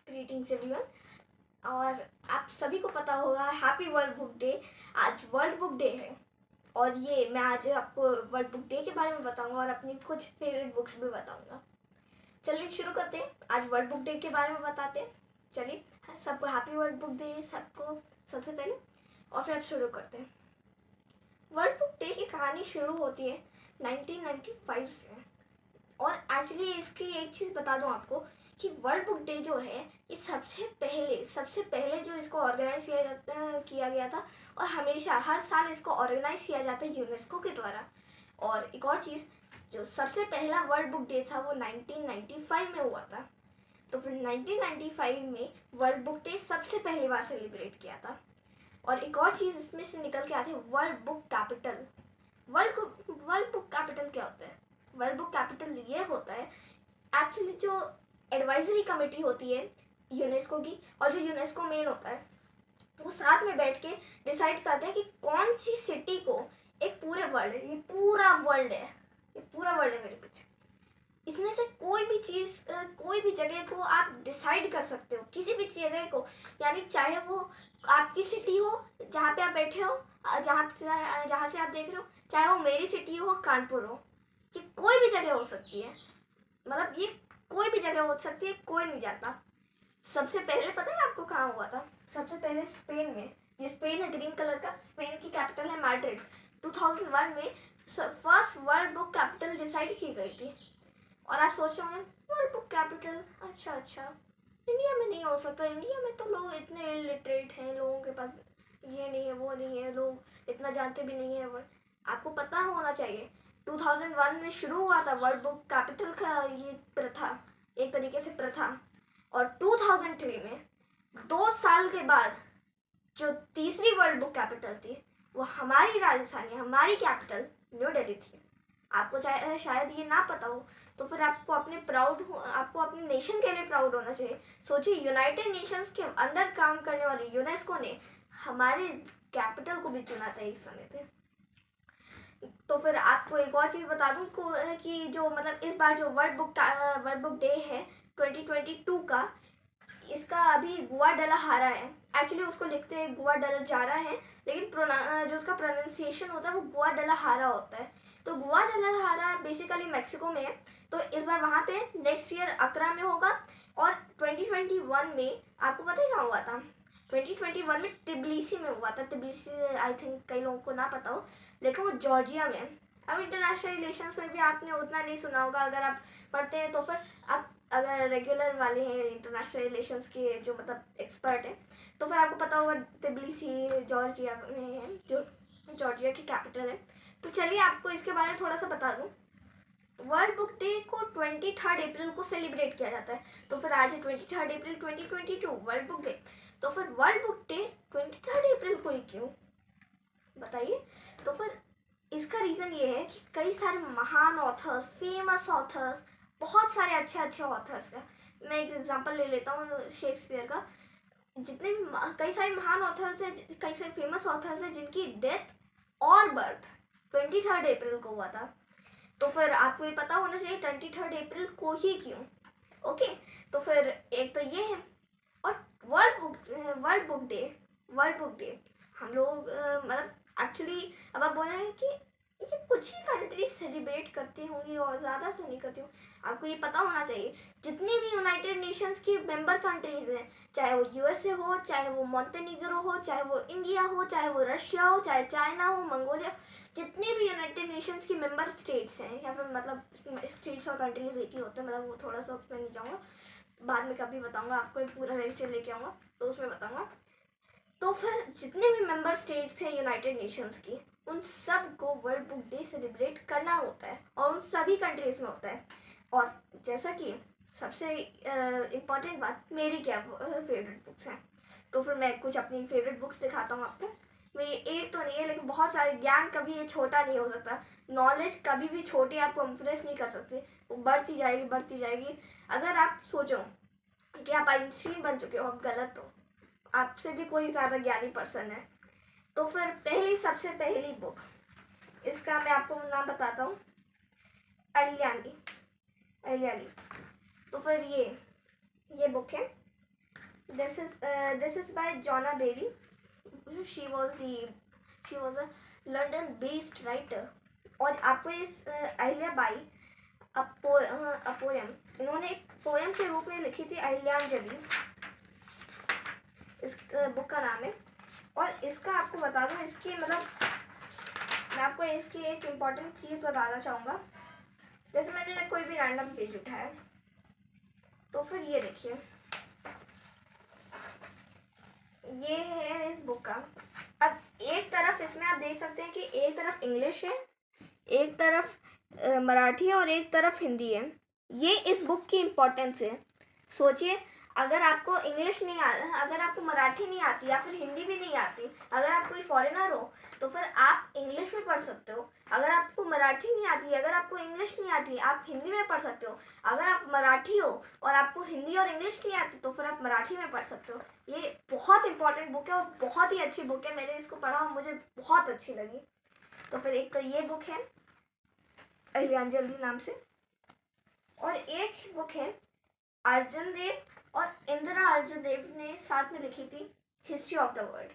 Greetings everyone. और आप सभी को पता होगा हैप्पी वर्ल्ड बुक डे। आज वर्ल्ड बुक डे है और ये मैं आज आपको वर्ल्ड बुक डे के बारे में बताऊंगा और अपनी कुछ फेवरेट बुक्स भी बताऊंगा। चलिए शुरू करते हैं, आज वर्ल्ड बुक डे के बारे में बताते हैं। चलिए सबको हैप्पी वर्ल्ड बुक डे सबको सबसे पहले, और फिर अब शुरू करते हैं। वर्ल्ड बुक डे की कहानी शुरू होती है 1995 से। और एक्चुअली इसकी एक चीज़ बता दूं आपको कि वर्ल्ड बुक डे जो है ये सबसे पहले जो इसको ऑर्गेनाइज किया गया था, और हमेशा हर साल इसको ऑर्गेनाइज किया जाता है यूनेस्को के द्वारा। और एक और चीज़, जो सबसे पहला वर्ल्ड बुक डे था वो 1995 में हुआ था। तो फिर 1995 में वर्ल्ड बुक डे सबसे पहली बार सेलिब्रेट किया था। और एक और चीज़ इसमें से निकल के आती है world book capital. World book capital क्या होता है? वर्ल्ड बुक कैपिटल ये होता है एक्चुअली जो एडवाइजरी कमेटी होती है यूनेस्को की, और जो यूनेस्को मेन होता है, वो साथ में बैठ के डिसाइड करते हैं कि कौन सी सिटी को एक पूरे वर्ल्ड, ये पूरा वर्ल्ड है मेरे पीछे, इसमें से कोई भी चीज़ कोई भी जगह को आप डिसाइड कर सकते हो, किसी भी जगह को, यानी चाहे वो आपकी सिटी हो जहाँ पे आप बैठे हो, जहाँ से आप देख रहे हो, चाहे वो मेरी सिटी हो, कानपुर हो, ये कोई भी जगह हो सकती है। मतलब ये कोई भी जगह हो सकती है, कोई नहीं जानता। सबसे पहले पता है आपको कहाँ हुआ था? सबसे पहले स्पेन में। ये स्पेन है ग्रीन कलर का, स्पेन की कैपिटल है मैड्रिड। 2001 में first world book capital decide की गई थी। और आप सोच रहे होंगे वर्ल्ड बुक कैपिटल, अच्छा इंडिया में नहीं हो सकता, इंडिया में तो लोग इतने इलिटरेट हैं, लोगों के पास ये नहीं है वो नहीं है, लोग इतना जानते भी नहीं है। आपको पता होना चाहिए 2001 में शुरू हुआ था वर्ल्ड बुक कैपिटल का ये प्रथा, एक तरीके से प्रथा। और 2003 में 2 साल के बाद जो तीसरी वर्ल्ड बुक कैपिटल थी वो हमारी राजधानी, हमारी कैपिटल न्यू दिल्ली थी। आपको शायद ये ना पता हो, तो फिर आपको अपने नेशन के लिए प्राउड होना चाहिए। सोचिए यूनाइटेड नेशंस के अंदर काम करने वाली यूनेस्को ने हमारे कैपिटल को भी चुना था इस समय पे। तो फिर आपको एक और चीज़ बता दूं कि जो मतलब इस बार जो वर्ल्ड बुक डे है 2022 का, इसका अभी गुआडालाहारा है। एक्चुअली उसको लिखते हैं गुआडालाजारा है, लेकिन जो उसका प्रोनाउंसिएशन होता है वो गुआडालाहारा होता है। तो गुआडालाहारा बेसिकली मेक्सिको में है। तो इस बार वहाँ पे नेक्स्ट ईयर अक्रा में होगा। और 2021 में आपको पता है कहाँ हुआ था? 2021 में तिब्लिसी में हुआ था। तिब्लिसी आई थिंक कई लोगों को ना पता हो, लेकिन वो जॉर्जिया में। अब इंटरनेशनल रिलेशंस में भी आपने उतना नहीं सुना होगा, अगर आप पढ़ते हैं तो फिर आप अगर रेगुलर वाले हैं इंटरनेशनल रिलेशंस के जो मतलब एक्सपर्ट हैं, तो फिर आपको पता होगा तिब्लिसी जॉर्जिया में है, जो जॉर्जिया की कैपिटल है। तो चलिए आपको इसके बारे में थोड़ा सा बता दूं। वर्ल्ड बुक डे को 23 अप्रैल को सेलिब्रेट किया जाता है। तो फिर आज है 23 अप्रैल 2022 वर्ल्ड बुक डे। तो फिर वर्ल्ड बुक डे 23 अप्रैल को ही क्यों, बताइए? तो फिर इसका रीज़न ये है कि कई सारे महान ऑथर्स, फेमस ऑथर्स, बहुत सारे अच्छे ऑथर्स का मैं एक एग्जांपल ले लेता हूँ शेक्सपियर का। जितने भी कई सारे महान ऑथर्स हैं, कई सारे फेमस ऑथर्स हैं जिनकी डेथ और बर्थ 23 अप्रैल को हुआ था। तो फिर आपको ये पता होना चाहिए 23 अप्रैल को ही क्यों। ओके, तो फिर एक तो ये है। और वर्ल्ड बुक डे हम लोग मतलब एक्चुअली अब आप बोल रहे हैं कि ये कुछ ही कंट्री सेलिब्रेट करती होंगी और ज़्यादा तो नहीं करती हूँ। आपको ये पता होना चाहिए जितनी भी यूनाइटेड नेशंस की मेंबर कंट्रीज हैं, चाहे वो यूएसए हो, चाहे वो मॉन्टेनिग्रो हो, चाहे वो इंडिया हो, चाहे वो रशिया हो, चाहे चाइना हो, मंगोलिया, जितने भी यूनाइटेड नेशंस की मेंबर स्टेट्स हैं, या फिर मतलब स्टेट्स और कंट्रीज एक ही होते हैं, मतलब वो थोड़ा सा उसमें नहीं जाऊँगा, बाद में कभी बताऊँगा आपको, एक पूरा लेक्चर लेके आऊँगा तो उसमें बताऊँगा। तो फिर जितने भी मेंबर स्टेट्स हैं यूनाइटेड नेशंस की, उन सब को वर्ल्ड बुक डे सेलिब्रेट करना होता है और उन सभी कंट्रीज में होता है। और जैसा कि सबसे इम्पॉर्टेंट बात, मेरी क्या फेवरेट बुक्स हैं, तो फिर मैं कुछ अपनी फेवरेट बुक्स दिखाता हूँ आपको। मेरी एक तो नहीं है, लेकिन बहुत सारे। ज्ञान कभी ये छोटा नहीं हो सकता, नॉलेज कभी भी छोटी आप कंप्रेस नहीं कर सकते, वो बढ़ती जाएगी। अगर आप सोचो कि आप आइंस्टीन बन चुके हो, आप गलत हो, आपसे भी कोई ज़्यादा ज्ञानी पर्सन है। तो फिर सबसे पहली बुक, इसका मैं आपको नाम बताता हूँ, अलियानी। तो फिर ये बुक है This is by Jonna Berry. She was a London based writer. और आपको इस अहिल्या बाई पोएम, इन्होंने एक पोएम के रूप में लिखी थी, अहिल्याञ्जलि इस बुक का नाम है। और इसका आपको बता दूं, इसकी मतलब मैं आपको इसकी एक इम्पॉर्टेंट चीज़ बताना चाहूँगा। जैसे मैंने कोई भी रैंडम पेज उठाया, तो फिर ये देखिए, ये है इस बुक का। अब एक तरफ इसमें आप देख सकते हैं कि एक तरफ इंग्लिश है, एक तरफ मराठी है और एक तरफ हिंदी है। ये इस बुक की इम्पोर्टेंस है। सोचिए, अगर आपको इंग्लिश नहीं आता, अगर आपको मराठी नहीं आती या फिर हिंदी भी नहीं आती, अगर आप कोई फॉरेनर हो तो फिर आप इंग्लिश में पढ़ सकते हो। अगर आपको मराठी नहीं आती, अगर आपको इंग्लिश नहीं आती, आप हिंदी में पढ़ सकते हो। अगर आप मराठी हो और आपको हिंदी और इंग्लिश नहीं आती तो फिर आप मराठी में पढ़ सकते हो। ये बहुत इंपॉर्टेंट बुक है और बहुत ही अच्छी बुक है। मैंने इसको पढ़ा और मुझे बहुत अच्छी लगी। तो फिर एक तो ये बुक है अहिल्याञ्जलि नाम से, और एक बुक है अर्जुन देव और इंदिरा अर्जुन देव ने साथ में लिखी थी, हिस्ट्री ऑफ द वर्ल्ड।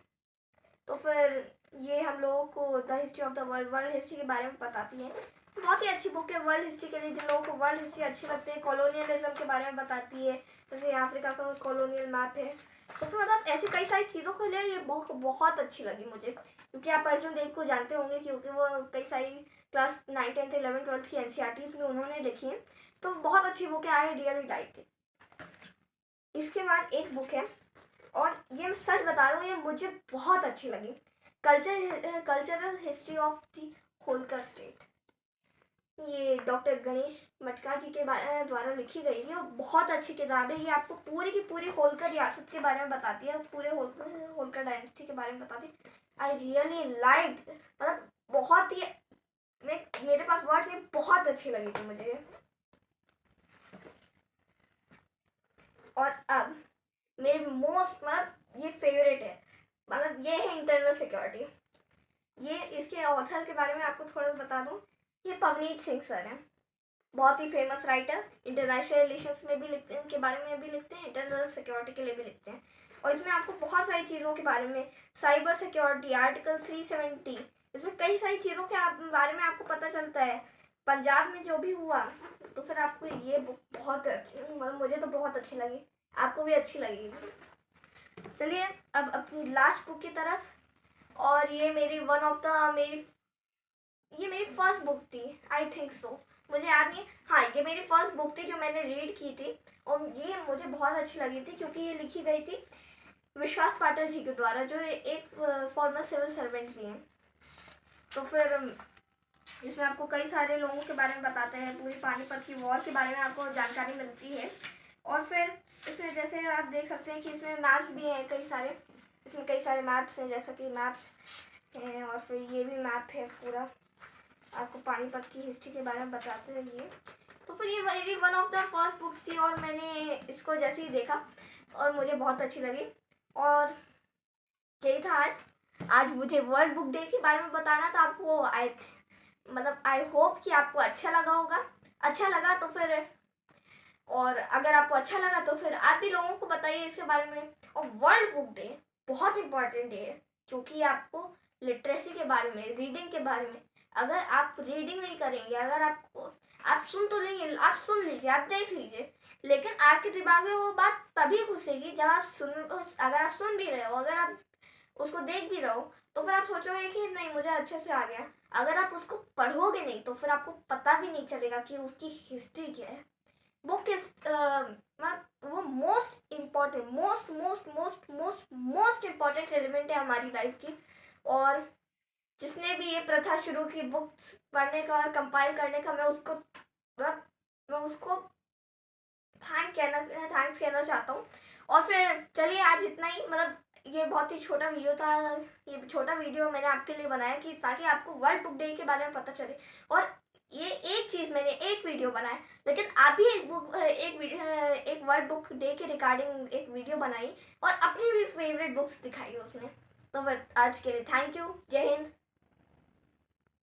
तो फिर ये हम लोगों को the history of the world history के बारे में बताती है। बहुत ही अच्छी बुक है वर्ल्ड हिस्ट्री के लिए, जिन लोगों को वर्ल्ड हिस्ट्री अच्छी लगती है। कॉलोनियलिज्म के बारे में बताती है, जैसे अफ्रीका का कॉलोनियल मैप है। तो फिर मतलब ऐसी कई सारी चीज़ों के लिए ये बुक बहुत अच्छी लगी मुझे, क्योंकि आप अर्जुन देव को जानते होंगे, क्योंकि वो कई सारी क्लास 9, 10, 11, 12 की NCERTs में उन्होंने लिखी है। तो बहुत अच्छी बुक है, आई रियली लाइक इट। इसके बाद एक बुक है, और ये मैं सच बता रहा हूँ, ये मुझे बहुत अच्छी लगी, cultural history of the Holkar state. ये डॉक्टर गणेश मटका जी के द्वारा लिखी गई थी और बहुत अच्छी किताब है। ये आपको पूरी की पूरी होलकर रियासत के बारे में बताती है, पूरे होलकर डायनेस्टी के बारे में बताती है। आई रियली लाइक, मतलब बहुत ही, मेरे पास वर्ड्स नहीं, बहुत अच्छी लगी थी मुझे। और अब मेरे मोस्ट मतलब ये फेवरेट है, मतलब ये है इंटरनल सिक्योरिटी। ये इसके ऑथर के बारे में आपको थोड़ा बता दूं, ये पवनीत सिंह सर हैं, बहुत ही फेमस राइटर। इंटरनेशनल रिलेशंस में भी लिखते हैं, के बारे में भी लिखते हैं, इंटरनल सिक्योरिटी के लिए भी लिखते हैं। और इसमें आपको बहुत सारी चीज़ों के बारे में, साइबर सिक्योरिटी, आर्टिकल 370, इसमें कई सारी चीज़ों के बारे में आपको पता चलता है। पंजाब में जो भी हुआ, तो फिर आपको ये बुक बहुत अच्छी, मतलब मुझे तो बहुत अच्छी लगी, आपको भी अच्छी लगेगी। चलिए अब अपनी लास्ट बुक की तरफ, और ये मेरी मेरी फर्स्ट बुक थी, आई थिंक सो, मुझे याद नहीं। हाँ, ये मेरी फर्स्ट बुक थी जो मैंने रीड की थी, और ये मुझे बहुत अच्छी लगी थी, क्योंकि ये लिखी गई थी विश्वास पाठक जी के द्वारा, जो एक फॉर्मल सिविल सर्वेंट भी हैं। तो फिर इसमें आपको कई सारे लोगों के बारे में बताते हैं, पूरी पानीपत की वॉर के बारे में आपको जानकारी मिलती है। और फिर इसमें जैसे आप देख सकते हैं कि इसमें मैप्स भी हैं कई सारे, इसमें कई सारे मैप्स हैं, जैसा कि मैप्स हैं, और फिर ये भी मैप है पूरा, आपको पानीपत की हिस्ट्री के बारे में बताते हैं ये। तो फिर ये मेरी one of the first books थी, और मैंने इसको जैसे ही देखा और मुझे बहुत अच्छी लगी, और यही था आज मुझे वर्ल्ड बुक डे के बारे में बताना था आपको। आई होप कि आपको अच्छा लगा होगा। अच्छा लगा तो फिर, और अगर आपको अच्छा लगा तो फिर आप भी लोगों को बताइए इसके बारे में। और वर्ल्ड बुक डे बहुत इंपॉर्टेंट डे है, क्योंकि आपको लिटरेसी के बारे में, रीडिंग के बारे में, अगर आप रीडिंग नहीं करेंगे, अगर आप सुन तो लेंगे, आप सुन लीजिए, आप देख लीजिए, लेकिन आपके दिमाग में वो बात तभी घुसेगी जब अगर आप सुन भी रहे हो, अगर आप उसको देख भी रहे हो, तो फिर आप सोचोगे कि नहीं, मुझे अच्छे से आ गया। अगर आप उसको पढ़ोगे नहीं तो फिर आपको पता भी नहीं चलेगा कि उसकी हिस्ट्री क्या है। बुक इज वो मोस्ट इम्पॉर्टेंट एलिमेंट है हमारी लाइफ की। और जिसने भी ये प्रथा शुरू की बुक्स पढ़ने का और कंपाइल करने का, मैं उसको थैंक्स कहना चाहता हूँ। और फिर चलिए आज इतना ही, मतलब ये बहुत ही छोटा वीडियो था। ये छोटा वीडियो मैंने आपके लिए बनाया कि ताकि आपको वर्ल्ड बुक डे के बारे में पता चले। और ये एक चीज़ मैंने एक वीडियो बनाया, लेकिन आप भी एक वर्ल्ड बुक डे के रिगार्डिंग एक वीडियो बनाई और अपनी भी फेवरेट बुक्स दिखाई उसमें। तो फिर आज के लिए थैंक यू, जय हिंद।